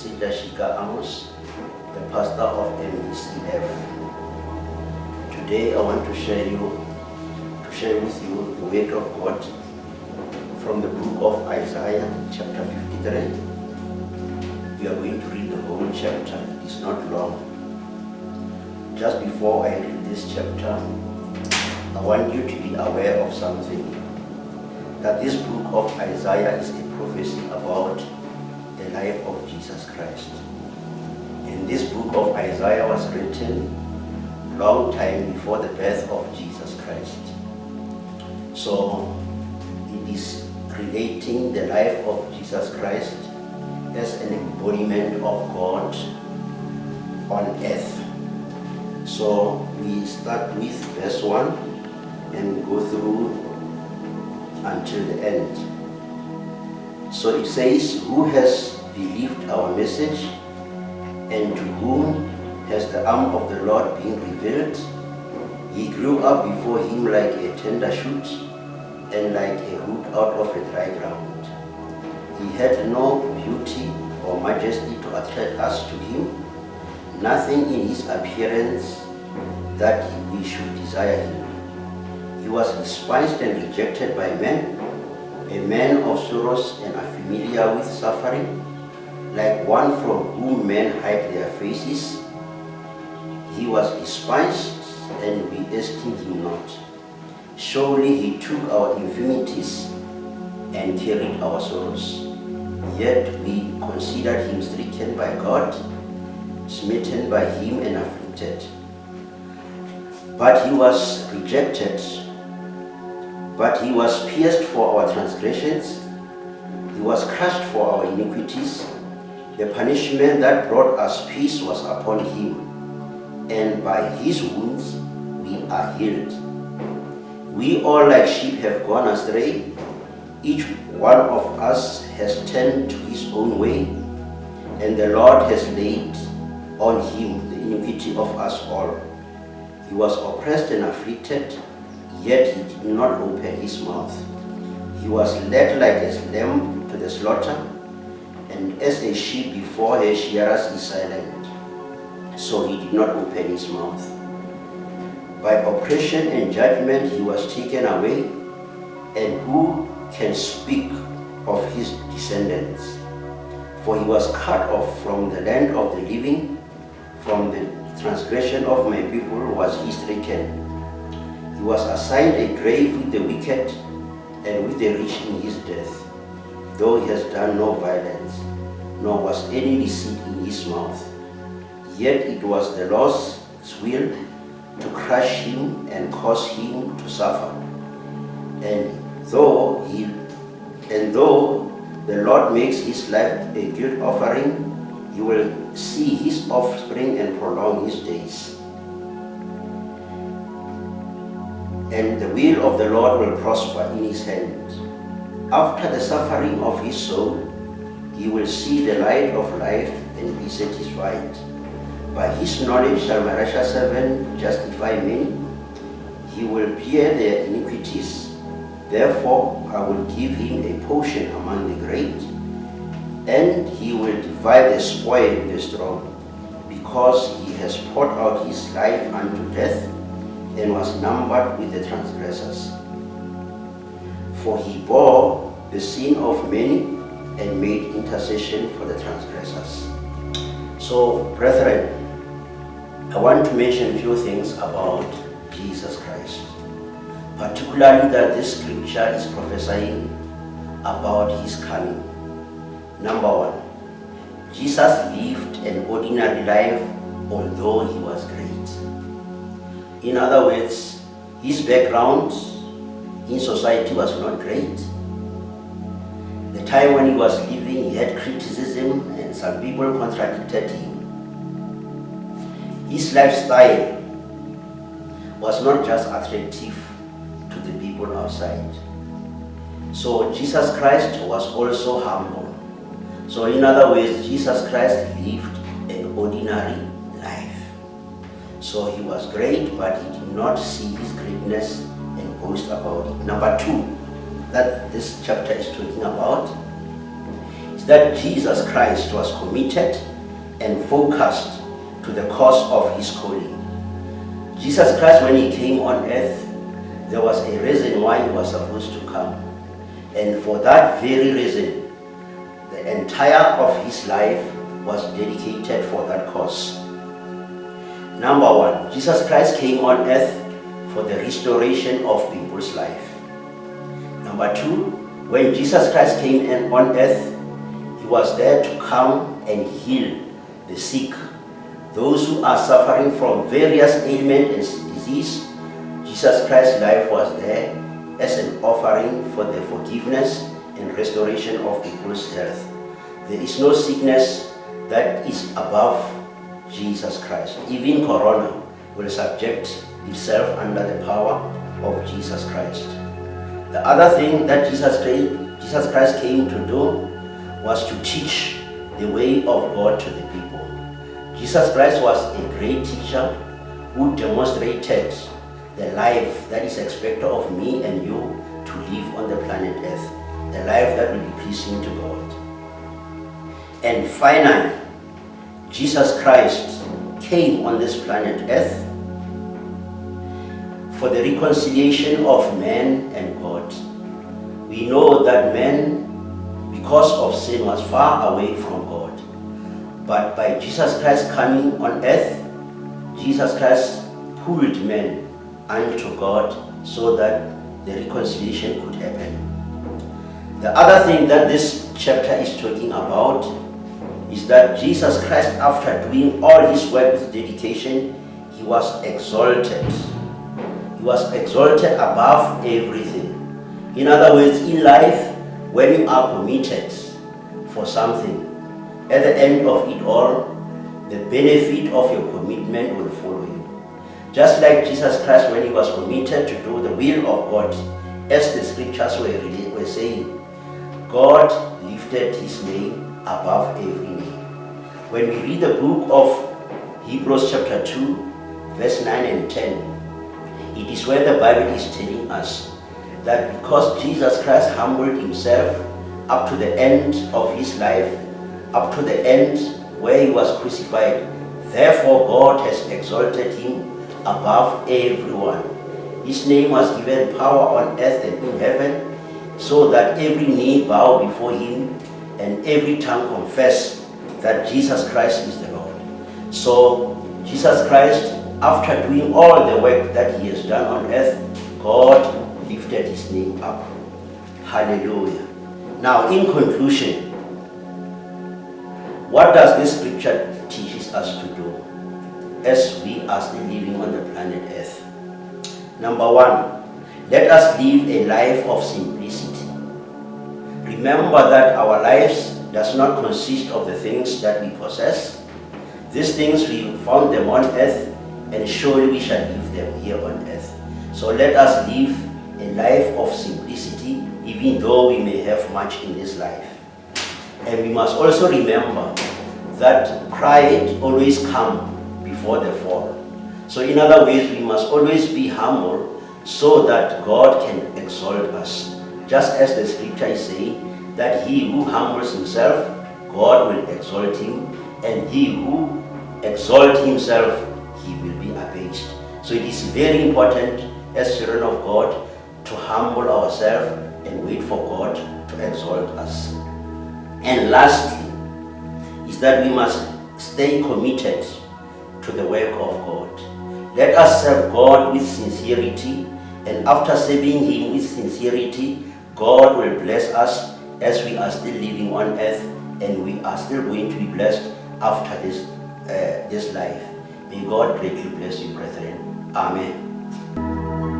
Pastor Shika Amos, the pastor of MECF. Today I want to share with you the word of God from the book of Isaiah, chapter 53. We are going to read the whole chapter. It is not long. Just before I read this chapter, I want you to be aware of something. That this book of Isaiah is a prophecy about the life of Jesus Christ. And this book of Isaiah was written long time before the birth of Jesus Christ. So it is relating the life of Jesus Christ as an embodiment of God on earth. So we start with verse 1 and go through until the end. So it says, "Who has believed our message, and to whom has the arm of the Lord been revealed? He grew up before him like a tender shoot, and like a root out of a dry ground. He had no beauty or majesty to attract us to him, nothing in his appearance that we should desire him. He was despised and rejected by men, a man of sorrows and familiar with suffering, like one from whom men hide their faces. He was despised, and we esteemed him not. Surely he took our infirmities and carried our sorrows. Yet we considered him stricken by God, smitten by him and afflicted. But he was rejected, but he was pierced for our transgressions, he was crushed for our iniquities. The punishment that brought us peace was upon him, and by his wounds we are healed. We all like sheep have gone astray, each one of us has turned to his own way, and the Lord has laid on him the iniquity of us all. He was oppressed and afflicted, yet he did not open his mouth. He was led like a lamb to the slaughter, and as a sheep before her shearers is silent, so he did not open his mouth. By oppression and judgment he was taken away, and who can speak of his descendants? For he was cut off from the land of the living, from the transgression of my people was he stricken. He was assigned a grave with the wicked, and with the rich in his death, though he has done no violence, nor was any deceit in his mouth. Yet it was the Lord's will to crush him and cause him to suffer. And though the Lord makes his life a guilt offering, he will see his offspring and prolong his days. And the will of the Lord will prosper in his hand. After the suffering of his soul, he will see the light of life and be satisfied. By his knowledge shall my righteous servant justify many. He will bear their iniquities. Therefore I will give him a portion among the great, and he will divide the spoil with the strong, because he has poured out his life unto death, and was numbered with the transgressors. For he bore the sin of many, and made intercession for the transgressors." So, brethren, I want to mention a few things about Jesus Christ, particularly that this scripture is prophesying about his coming. Number one, Jesus lived an ordinary life, although he was great. In other words, his background in society was not great. The time when he was living, he had criticism, and some people contradicted him. His lifestyle was not just attractive to the people outside. So Jesus Christ was also humble. So in other words, Jesus Christ lived an ordinary life. So he was great, but he did not see his greatness and boast about it. Number two, that this chapter is talking about is that Jesus Christ was committed and focused to the cause of his calling. Jesus Christ, when he came on earth, there was a reason why he was supposed to come. And for that very reason, the entire of his life was dedicated for that cause. Number one, Jesus Christ came on earth for the restoration of people's life. Number two, when Jesus Christ came on earth, he was there to come and heal the sick, those who are suffering from various ailments and disease. Jesus Christ's life was there as an offering for the forgiveness and restoration of people's health. There is no sickness that is above Jesus Christ. Even corona will subject itself under the power of Jesus Christ. The other thing that Jesus Christ came to do was to teach the way of God to the people. Jesus Christ was a great teacher who demonstrated the life that is expected of me and you to live on the planet Earth, a life that will be pleasing to God. And finally, Jesus Christ came on this planet Earth for the reconciliation of man and God. We know that man, because of sin, was far away from God. But by Jesus Christ coming on earth, Jesus Christ pulled men unto God so that the reconciliation could happen. The other thing that this chapter is talking about is that Jesus Christ, after doing all his work with dedication, he was exalted. He was exalted above everything. In other words, in life, when you are committed for something, at the end of it all, the benefit of your commitment will follow you. Just like Jesus Christ, when he was committed to do the will of God, as the scriptures were saying, God lifted his name above every name. When we read the book of Hebrews chapter 2, verse 9 and 10, it is where the Bible is telling us that because Jesus Christ humbled himself up to the end of his life, up to the end where he was crucified, therefore God has exalted him above everyone. His name was given power on earth and in heaven, so that every knee bow before him and every tongue confess that Jesus Christ is the Lord. So Jesus Christ, after doing all the work that he has done on earth, God lifted his name up. Hallelujah. Now, in conclusion, what does this scripture teach us to do as we are still living on the planet Earth? Number one, let us live a life of simplicity. Remember that our lives does not consist of the things that we possess. These things we found them on earth, and surely we shall leave them here on earth. So let us live a life of simplicity, even though we may have much in this life. And we must also remember that pride always comes before the fall. So in other words, we must always be humble so that God can exalt us. Just as the scripture is saying, that he who humbles himself, God will exalt him, and he who exalts himself, he will be abased. So it is very important as children of God to humble ourselves and wait for God to exalt us. And lastly, is that we must stay committed to the work of God. Let us serve God with sincerity, and after serving him with sincerity, God will bless us as we are still living on earth, and we are still going to be blessed after this life. May God greatly bless you, brethren. Amen.